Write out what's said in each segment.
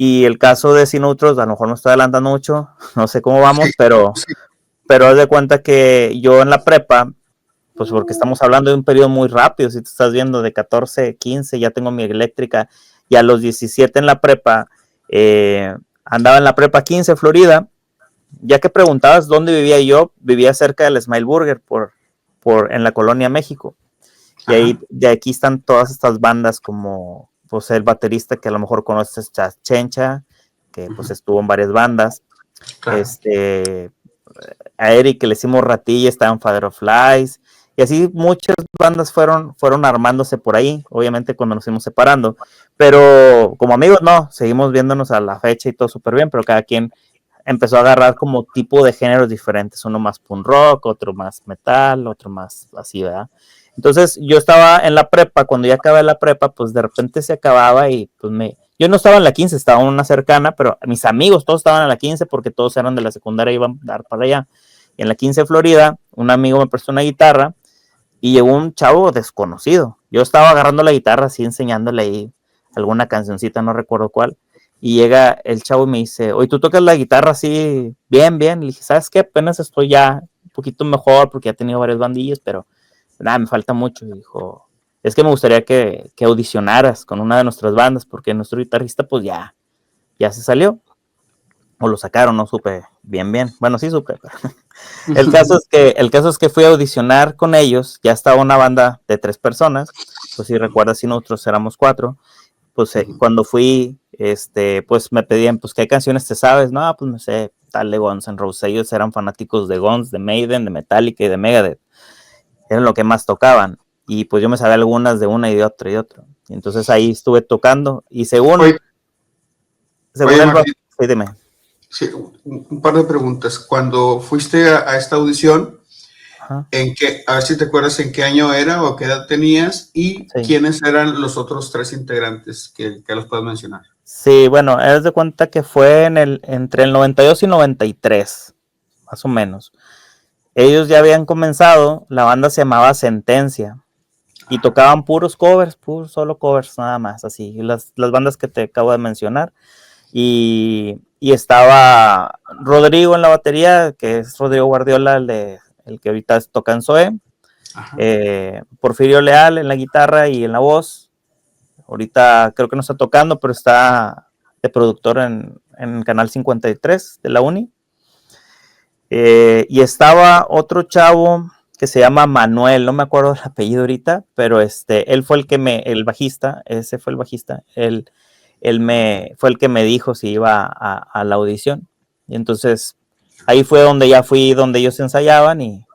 Y el caso de Sinutros, a lo mejor me estoy adelantando mucho, no sé cómo vamos, Sí, pero sí. haz de cuenta que yo en la prepa, pues porque estamos hablando de un periodo muy rápido, si te estás viendo de 14, 15, ya tengo mi eléctrica, y a los 17 en la prepa, andaba en la prepa 15, Florida. Ya que preguntabas dónde vivía yo, vivía cerca del Smile Burger, en la Colonia México. Y ahí, Ajá. de aquí están todas estas bandas como, pues el baterista que a lo mejor conoces, Chencha, que pues Ujú. estuvo en varias bandas. Claro. A Eric que le hicimos Ratilla, estaba en Father of Lies, y así muchas bandas fueron armándose por ahí, obviamente cuando nos fuimos separando, pero como amigos no, seguimos viéndonos a la fecha y todo súper bien, pero cada quien empezó a agarrar como tipo de géneros diferentes, uno más punk rock, otro más metal, otro más así, ¿verdad? Entonces yo estaba en la prepa, cuando ya acabé la prepa, pues de repente se acababa y pues yo no estaba en la 15, estaba en una cercana, pero mis amigos todos estaban en la 15 porque todos eran de la secundaria y iban a dar para allá. Y en la 15 Florida, un amigo me prestó una guitarra y llegó un chavo desconocido. Yo estaba agarrando la guitarra así, enseñándole ahí alguna cancioncita, no recuerdo cuál. Y llega el chavo y me dice, oye, ¿tú tocas la guitarra así bien, bien? Le dije, ¿sabes qué? Apenas estoy ya un poquito mejor porque ya he tenido varias bandillas, pero nada, me falta mucho. Y dijo, es que me gustaría que audicionaras con una de nuestras bandas porque nuestro guitarrista pues ya se salió. O lo sacaron, no supe bien. Bueno, sí supe, pero el caso es que fui a audicionar con ellos, ya estaba una banda de 3 personas, pues si recuerdas, si nosotros éramos 4, pues cuando fui, pues me pedían, pues qué canciones te sabes, no, pues no sé, tal de Guns N' Roses, ellos eran fanáticos de Guns, de Maiden, de Metallica y de Megadeth, eran lo que más tocaban, y pues yo me sabía algunas de una y de otra y de otra, y entonces ahí estuve tocando, y según, Oye, según oye, el, Martín, sí, dime. sí, un par de preguntas. Cuando fuiste a esta audición, Ajá, a ver si te acuerdas en qué año era o qué edad tenías y sí. quiénes eran los otros 3 integrantes que los puedes mencionar. Sí, bueno, haz de cuenta que fue entre el 92 y 93, más o menos. Ellos ya habían comenzado, la banda se llamaba Sentencia y Ajá. tocaban puros covers, puros solo covers nada más, así, las bandas que te acabo de mencionar. Y estaba Rodrigo en la batería, que es Rodrigo Guardiola, el que ahorita toca en Zoe. Ajá. Porfirio Leal en la guitarra y en la voz. Ahorita creo que no está tocando, pero está de productor en Canal 53 de la Uni. Y estaba otro chavo que se llama Manuel, no me acuerdo el apellido ahorita, pero él fue el bajista, ese fue el bajista, fue el que me dijo si iba a la audición. Y entonces ahí fue donde ya fui, donde ellos ensayaban y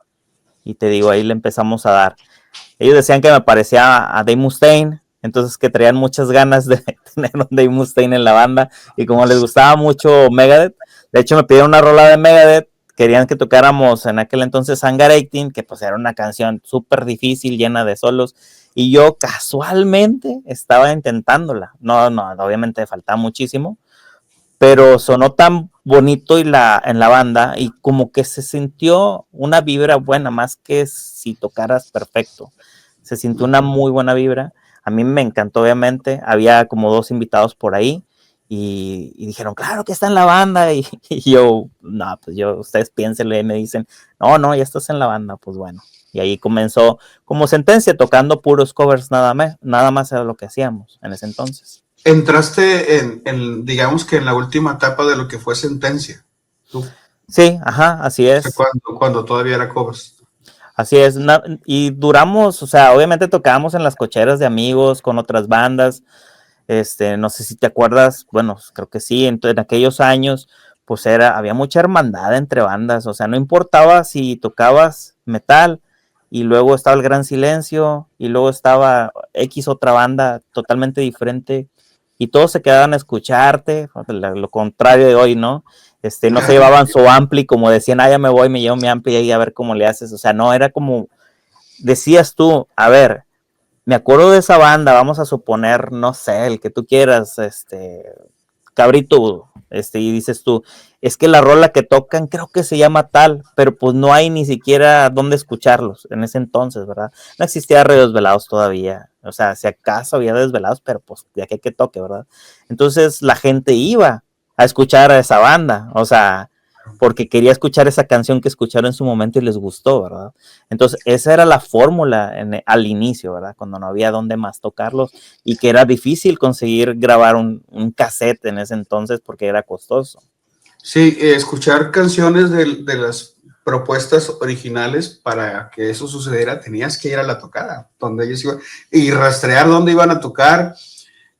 te digo, ahí le empezamos a dar. Ellos decían que me parecía a Dave Mustaine, entonces que traían muchas ganas de tener un Dave Mustaine en la banda, y como les gustaba mucho Megadeth, de hecho me pidieron una rola de Megadeth, querían que tocáramos en aquel entonces Hangar 18, que pues era una canción súper difícil, llena de solos, y yo casualmente estaba intentándola, no, obviamente faltaba muchísimo, pero sonó tan bonito en la banda y como que se sintió una vibra buena, más que si tocaras perfecto. Se sintió una muy buena vibra. A mí me encantó, obviamente. Había como 2 invitados por ahí y dijeron, claro que está en la banda. Y yo, no, pues ustedes piénsenle, y me dicen, no, ya estás en la banda, pues bueno. Y ahí comenzó como Sentencia, tocando puros covers nada más era lo que hacíamos en ese entonces. Entraste digamos que en la última etapa de lo que fue Sentencia, tú, Sí, ajá, así o sea, es. cuando todavía era covers. Así es, y duramos, o sea, obviamente tocábamos en las cocheras de amigos con otras bandas, no sé si te acuerdas, bueno, creo que sí, en aquellos años, pues había mucha hermandad entre bandas, o sea, no importaba si tocabas metal, y luego estaba el Gran Silencio, y luego estaba X otra banda totalmente diferente, y todos se quedaban a escucharte, lo contrario de hoy, ¿no? No se llevaban su ampli, como decían, ya me voy, me llevo mi ampli y a ver cómo le haces, o sea, no, era como, decías tú, a ver, me acuerdo de esa banda, vamos a suponer, no sé, el que tú quieras, Cabrito, y dices tú, es que la rola que tocan creo que se llama tal, pero pues no hay ni siquiera dónde escucharlos en ese entonces, ¿verdad? No existía Radio Desvelados todavía, o sea, si acaso había Desvelados, pero pues de aquí que toque, ¿verdad? Entonces la gente iba a escuchar a esa banda, o sea, porque quería escuchar esa canción que escucharon en su momento y les gustó, ¿verdad? Entonces esa era la fórmula al inicio, ¿verdad? Cuando no había dónde más tocarlos y que era difícil conseguir grabar un cassette en ese entonces porque era costoso. Sí, escuchar canciones de las propuestas originales para que eso sucediera, tenías que ir a la tocada, donde ellos iban, y rastrear dónde iban a tocar.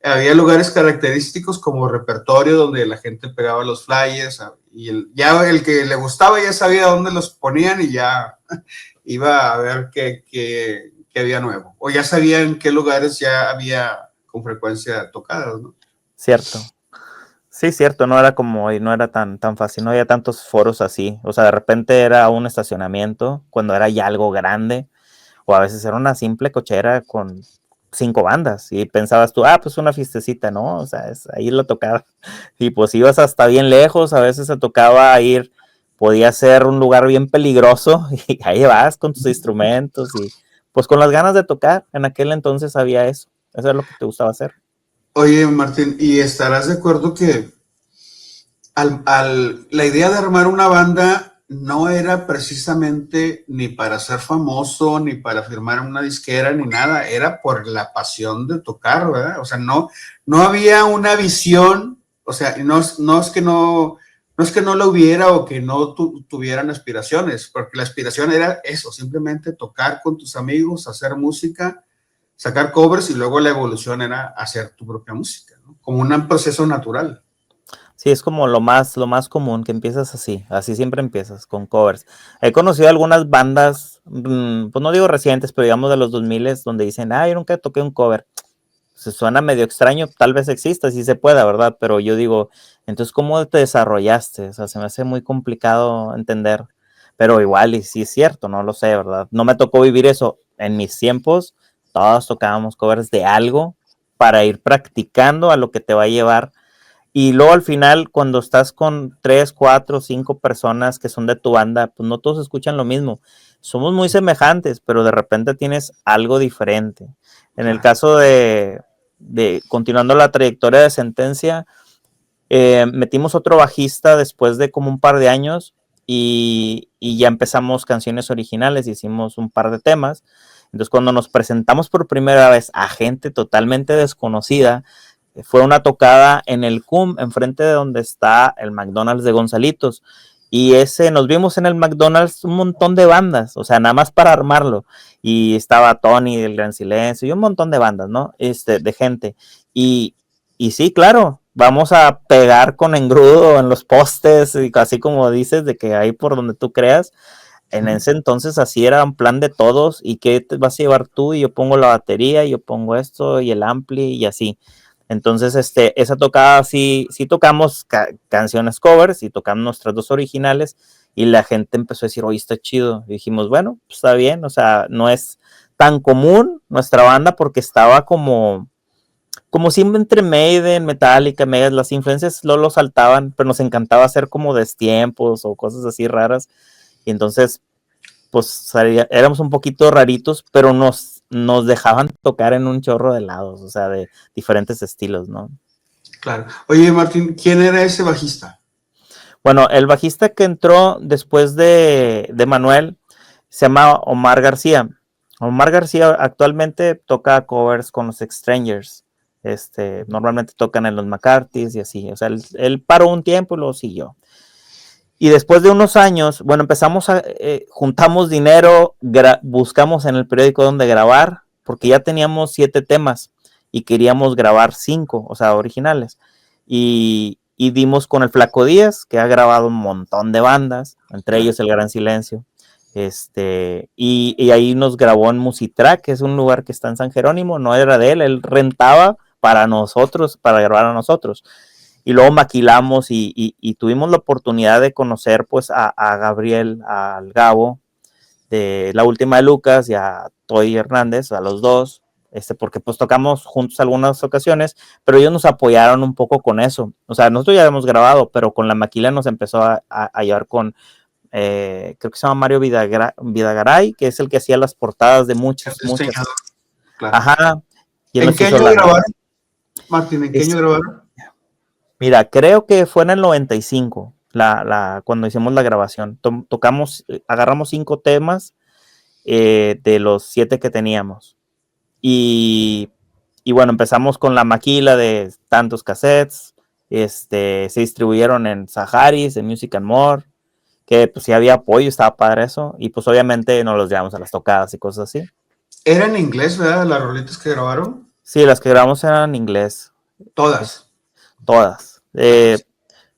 Había lugares característicos como repertorio donde la gente pegaba los flyers y ya el que le gustaba ya sabía dónde los ponían y ya iba a ver qué había nuevo. O ya sabía en qué lugares ya había con frecuencia tocadas, ¿no? Cierto. Sí, cierto, no era como hoy, no era tan fácil, no había tantos foros así. O sea, de repente era un estacionamiento cuando era ya algo grande, o a veces era una simple cochera con 5 bandas y pensabas tú, pues una fiestecita, ¿no? O sea, ahí lo tocaba. Y pues ibas hasta bien lejos, a veces se tocaba ir, podía ser un lugar bien peligroso y ahí vas con tus instrumentos y pues con las ganas de tocar. En aquel entonces había eso es lo que te gustaba hacer. Oye, Martín, ¿y estarás de acuerdo que la idea de armar una banda no era precisamente ni para ser famoso, ni para firmar en una disquera, ni nada, era por la pasión de tocar, ¿verdad? O sea, no había una visión, o sea, no es que no lo hubiera o que no tuvieran aspiraciones, porque la aspiración era eso, simplemente tocar con tus amigos, hacer música, sacar covers y luego la evolución era hacer tu propia música, ¿no? Como un proceso natural. Sí, es como lo más común que empiezas así siempre empiezas con covers. He conocido algunas bandas, pues no digo recientes, pero digamos de los 2000 donde dicen, yo nunca toqué un cover. Se suena medio extraño, tal vez exista, sí se pueda, ¿verdad? Pero yo digo, entonces, ¿cómo te desarrollaste? O sea, se me hace muy complicado entender, pero igual, y sí es cierto, no lo sé, ¿verdad? No me tocó vivir eso. En mis tiempos, todos tocábamos covers de algo para ir practicando a lo que te va a llevar y luego al final, cuando estás con 3, 4, 5 personas que son de tu banda, pues no todos escuchan lo mismo. Somos muy semejantes, pero de repente tienes algo diferente. En el caso de continuando la trayectoria de Sentencia, metimos otro bajista después de como un par de años y ya empezamos canciones originales, hicimos un par de temas. Entonces cuando nos presentamos por primera vez a gente totalmente desconocida, fue una tocada en el CUM, enfrente de donde está el McDonald's de Gonzalitos. Y nos vimos en el McDonald's un montón de bandas, o sea, nada más para armarlo. Y estaba Tony del Gran Silencio y un montón de bandas, ¿no? De gente. Y, y sí, claro, vamos a pegar con engrudo en los postes, y así como dices, de que ahí por donde tú creas. En ese entonces así era un plan de todos. ¿Y qué te vas a llevar tú? Y yo pongo la batería, y yo pongo esto y el ampli y así. Entonces, esa tocada sí tocamos canciones covers y tocamos nuestras dos originales y la gente empezó a decir, oye, está chido. Y dijimos, bueno, pues está bien, o sea, no es tan común nuestra banda porque estaba como siempre entre Maiden, Metallica, Megadeth, las influencias lo saltaban, pero nos encantaba hacer como destiempos o cosas así raras. Y entonces, pues éramos un poquito raritos, pero nos dejaban tocar en un chorro de lados, o sea, de diferentes estilos, ¿no? Claro. Oye, Martín, ¿quién era ese bajista? Bueno, el bajista que entró después de Manuel se llama Omar García. Omar García actualmente toca covers con los Strangers. Normalmente tocan en los McCarthy's y así. O sea, él paró un tiempo y lo siguió. Y después de unos años, bueno, juntamos dinero, buscamos en el periódico donde grabar, porque ya teníamos 7 temas y queríamos grabar 5, o sea, originales. Y dimos con el Flaco Díaz, que ha grabado un montón de bandas, entre ellos El Gran Silencio. Y ahí nos grabó en Musitrack, que es un lugar que está en San Jerónimo, no era de él rentaba para nosotros, para grabar a nosotros. Y luego maquilamos y tuvimos la oportunidad de conocer pues a Gabriel, al Gabo, de La Última de Lucas y a Toy Hernández, a los dos, porque pues tocamos juntos algunas ocasiones, pero ellos nos apoyaron un poco con eso. O sea, nosotros ya habíamos grabado, pero con la maquila nos empezó a llevar con, creo que se llama Mario Vidagaray, que es el que hacía las portadas de muchas. Claro. Ajá. Y ¿En qué año grabaron, Martín? ¿En qué año grabaron? Mira, creo que fue en el 95, cuando hicimos la grabación. Agarramos 5 temas de los 7 que teníamos. Y bueno, empezamos con la maquila de tantos cassettes. Se distribuyeron en Saharis, en Music and More, que pues sí había apoyo, estaba padre eso. Y pues obviamente nos los llevamos a las tocadas y cosas así. ¿Era en inglés, verdad, las rolitas que grabaron? Sí, las que grabamos eran en inglés. Todas. Todas.